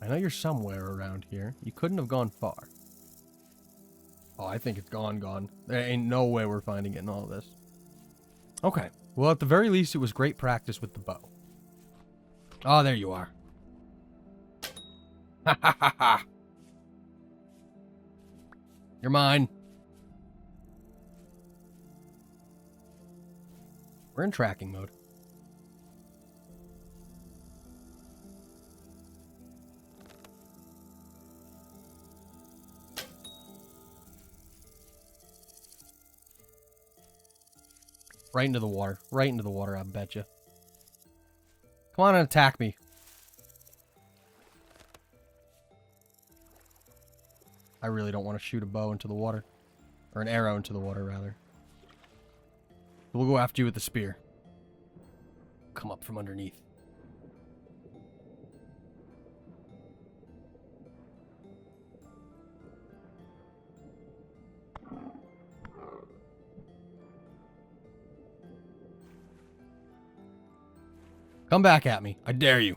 I know you're somewhere around here. You couldn't have gone far. Oh, I think it's gone. There ain't no way we're finding it in all of this. Okay. Well, at the very least, it was great practice with the bow. Oh, there you are. Ha ha ha ha. You're mine. We're in tracking mode. Right into the water. Right into the water, I bet you. Come on and attack me. I really don't want to shoot a bow into the water. Or an arrow into the water, rather. We'll go after you with the spear. Come up from underneath. Come back at me. I dare you.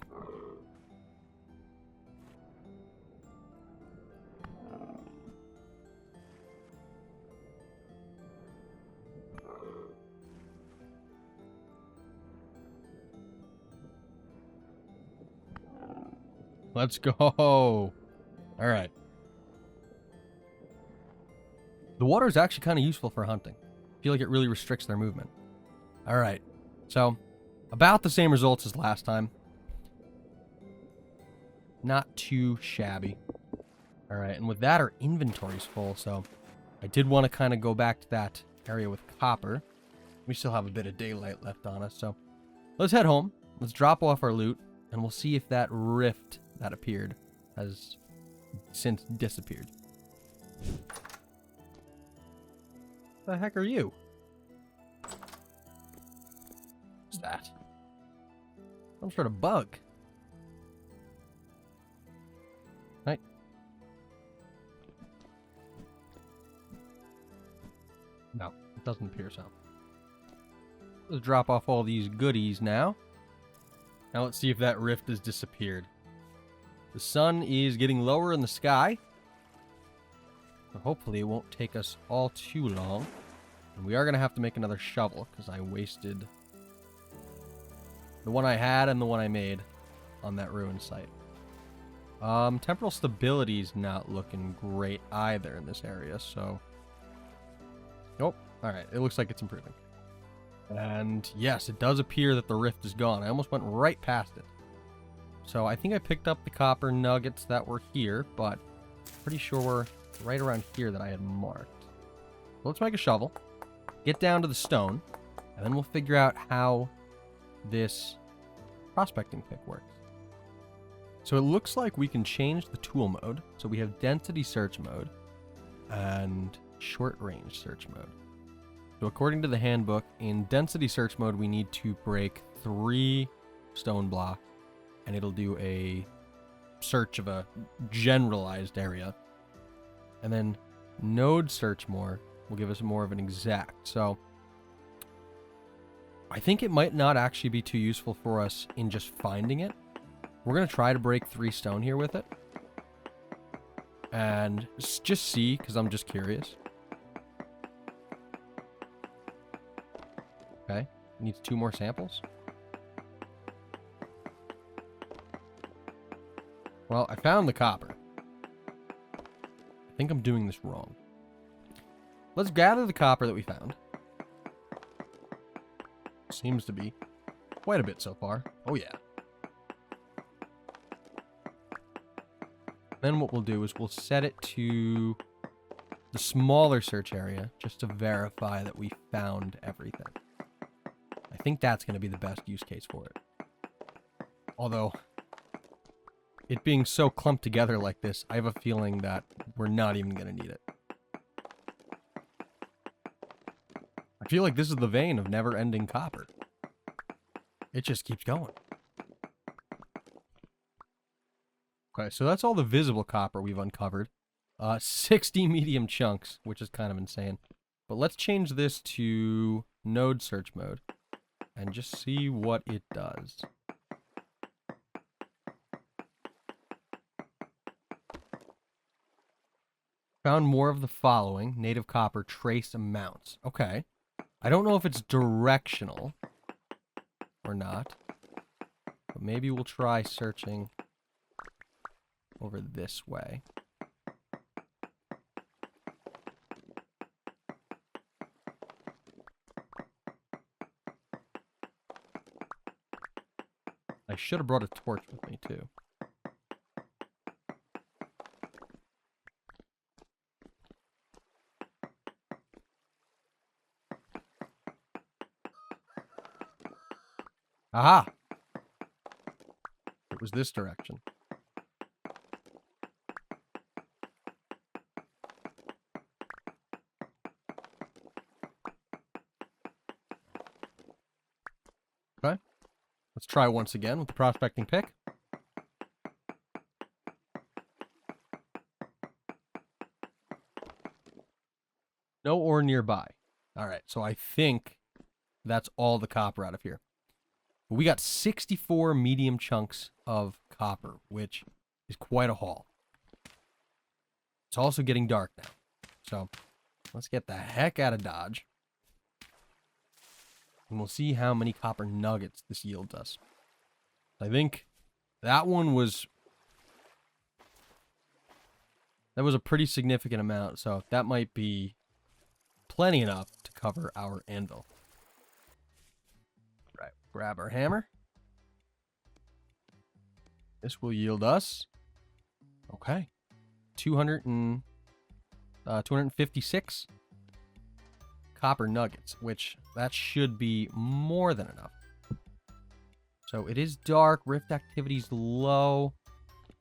Let's go. All right. The water is actually kind of useful for hunting. I feel like it really restricts their movement. All right. So, about the same results as last time. Not too shabby. All right. And with that, our inventory's full. So, I did want to kind of go back to that area with copper. We still have a bit of daylight left on us. So, let's head home. Let's drop off our loot. And we'll see if that rift that appeared has since disappeared. The heck are you? What's that? Some sort of bug. Right. No, it doesn't appear so. let's drop off all these goodies now. Now let's see if that rift has disappeared. The sun is getting lower in the sky. So hopefully it won't take us all too long. And we are going to have to make another shovel because I wasted the one I had and the one I made on that ruin site. Temporal stability is not looking great either in this area, so... Oh, alright, it looks like it's improving. And yes, it does appear that the rift is gone. I almost went right past it. So I think I picked up the copper nuggets that were here, but pretty sure we're right around here that I had marked. So let's make a shovel, get down to the stone, and then we'll figure out how this prospecting pick works. So it looks like we can change the tool mode. So we have density search mode and short range search mode. So according to the handbook, in density search mode, we need to break 3 stone blocks and it'll do a search of a generalized area. And then node search more will give us more of an exact. So I think it might not actually be too useful for us in just finding it. We're going to try to break 3 stone here with it. And just see, because I'm just curious. Okay, needs 2 more samples. Well, I found the copper. I think I'm doing this wrong. Let's gather the copper that we found. Seems to be quite a bit so far. Oh yeah. Then what we'll do is we'll set it to the smaller search area just to verify that we found everything. I think that's going to be the best use case for it. Although, it being so clumped together like this, I have a feeling that we're not even going to need it. I feel like this is the vein of never-ending copper. It just keeps going. Okay, so that's all the visible copper we've uncovered. 60 medium chunks, which is kind of insane. But let's change this to node search mode and just see what it does. Found more of the following native copper trace amounts. Okay. I don't know if it's directional or not, but maybe we'll try searching over this way. I should have brought a torch with me too. Aha! It was this direction. Okay. Let's try once again with the prospecting pick. No ore nearby. All right, so I think that's all the copper out of here. We got 64 medium chunks of copper, which is quite a haul. It's also getting dark now. So let's get the heck out of Dodge. And we'll see how many copper nuggets this yields us. I think that one was... that was a pretty significant amount, so that might be plenty enough to cover our anvil. Right, grab our hammer. This will yield us... okay. 256 copper nuggets, which that should be more than enough. So it is dark, rift activity's low.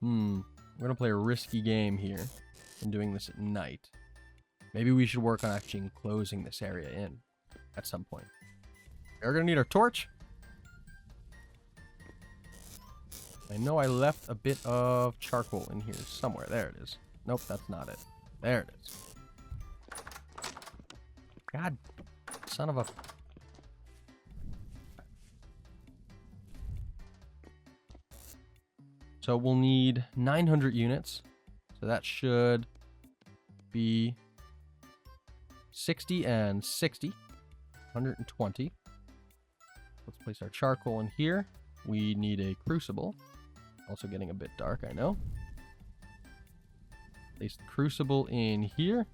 We're gonna play a risky game here and doing this at night. Maybe we should work on actually enclosing this area in at some point. We're gonna need our torch. I know I left a bit of charcoal in here somewhere. There it is. Nope, that's not it. There it is. God, son of a... So we'll need 900 units. So that should be 60 and 60. 120. Let's place our charcoal in here. We need a crucible. Also getting a bit dark, I know. Place the crucible in here.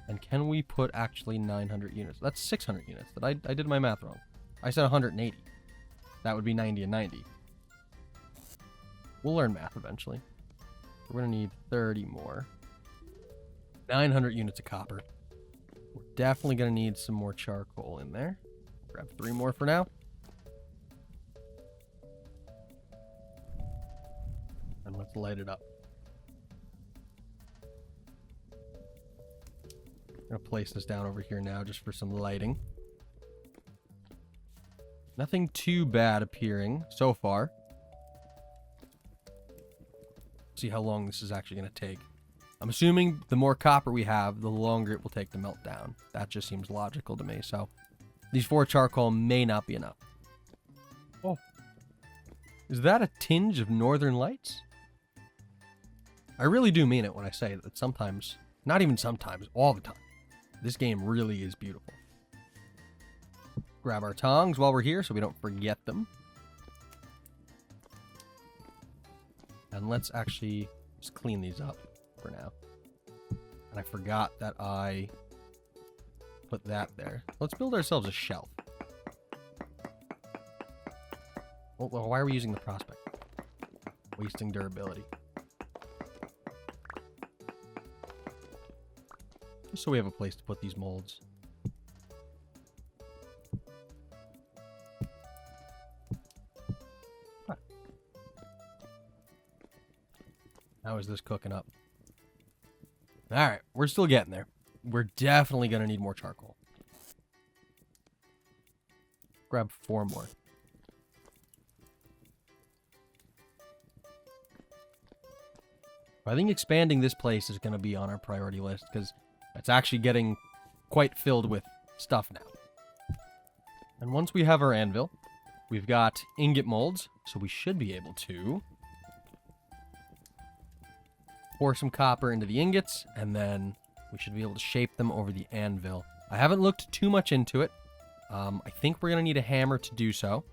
And can we put actually 900 units? That's 600 units. I did my math wrong. I said 180. That would be 90 and 90. We'll learn math eventually. We're going to need 30 more. 900 units of copper. We're definitely going to need some more charcoal in there. Grab 3 more for now. And let's light it up. I'm going to place this down over here now just for some lighting. Nothing too bad appearing so far. See how long this is actually going to take. I'm assuming the more copper we have, the longer it will take to melt down. That just seems logical to me. So these 4 charcoal may not be enough. Oh. Is that a tinge of northern lights? I really do mean it when I say that sometimes, not even sometimes, all the time, this game really is beautiful. Grab our tongs while we're here so we don't forget them. And let's actually just clean these up for now. And I forgot that I put that there. Let's build ourselves a shelf. Oh, well, why are we using the prospect? Wasting durability. Just so we have a place to put these molds. How is this cooking up? Alright, we're still getting there. We're definitely going to need more charcoal. Grab 4 more. I think expanding this place is going to be on our priority list because it's actually getting quite filled with stuff now. And once we have our anvil, we've got ingot molds, so we should be able to pour some copper into the ingots, and then we should be able to shape them over the anvil. I haven't looked too much into it. I think we're going to need a hammer to do so.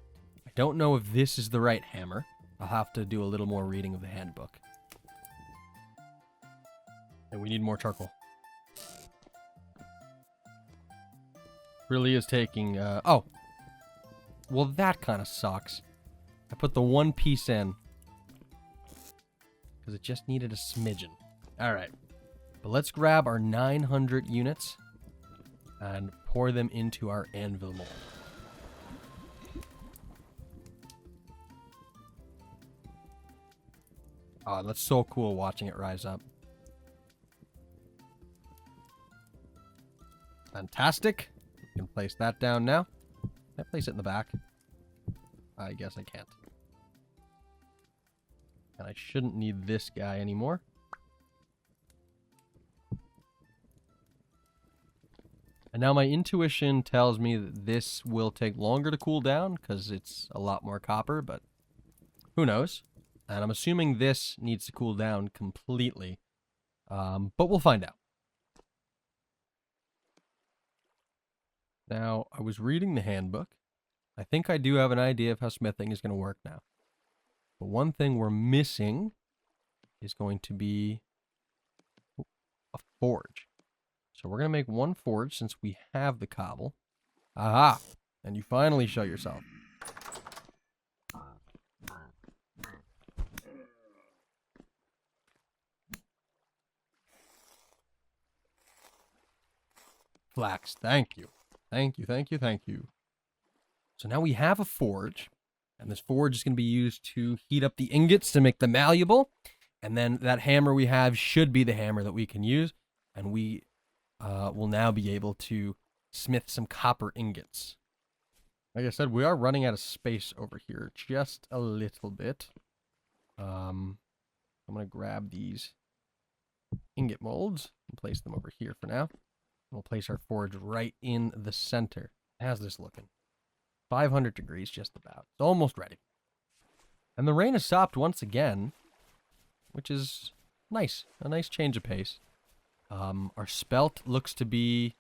I don't know if this is the right hammer. I'll have to do a little more reading of the handbook. And we need more charcoal. Really is taking... oh. Well, that kind of sucks. I put the 1 piece in because it just needed a smidgen. Alright. But let's grab our 900 units and pour them into our anvil mold. Oh, that's so cool watching it rise up. Fantastic. We can place that down now. Can I place it in the back? I guess I can't. And I shouldn't need this guy anymore. And now my intuition tells me that this will take longer to cool down because it's a lot more copper, but who knows? And I'm assuming this needs to cool down completely. But we'll find out. Now, I was reading the handbook. I think I do have an idea of how smithing is going to work now. But one thing we're missing is going to be a forge. So we're going to make 1 forge since we have the cobble. Aha! And you finally show yourself. Flax, thank you. Thank you, thank you, thank you. So now we have a forge. And this forge is going to be used to heat up the ingots to make them malleable. And then that hammer we have should be the hammer that we can use. And we will now be able to smith some copper ingots. Like I said, we are running out of space over here just a little bit. I'm going to grab these ingot molds and place them over here for now. We'll place our forge right in the center. How's this looking? 500 degrees, just about. It's almost ready. And the rain has stopped once again. which is nice. A nice change of pace. Our spelt looks to be...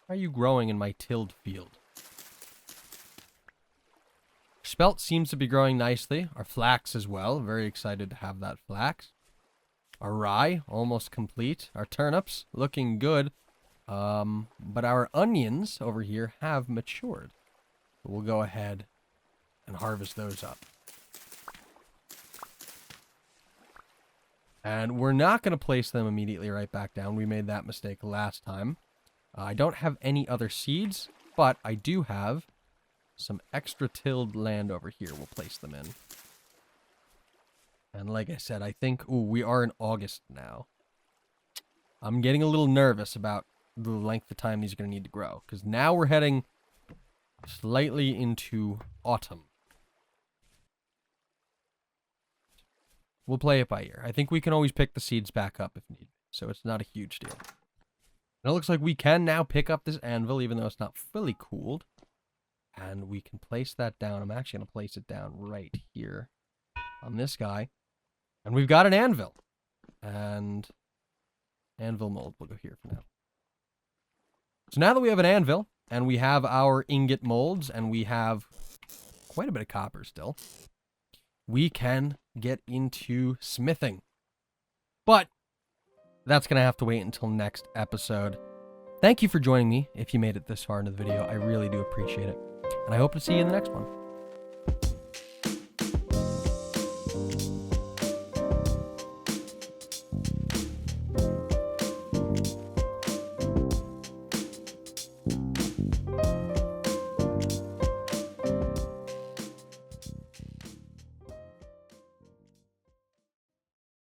How are you growing in my tilled field? Spelt seems to be growing nicely. Our flax as well. Very excited to have that flax. Our rye, almost complete. Our turnips, looking good. But our onions over here have matured. We'll go ahead and harvest those up. And we're not going to place them immediately right back down. We made that mistake last time. I don't have any other seeds, but I do have some extra tilled land over here. We'll place them in. And like I said, I think... Ooh, we are in August now. I'm getting a little nervous about the length of time these are going to need to grow. Because now we're heading slightly into autumn. We'll play it by ear. I think we can always pick the seeds back up if needed. So it's not a huge deal. And it looks like we can now pick up this anvil, even though it's not fully cooled. And we can place that down. I'm actually going to place it down right here on this guy. And we've got an anvil. And anvil mold will go here for now. So now that we have an anvil, and we have our ingot molds, and we have quite a bit of copper still, we can get into smithing. But that's going to have to wait until next episode. Thank you for joining me if you made it this far into the video. I really do appreciate it. And I hope to see you in the next one.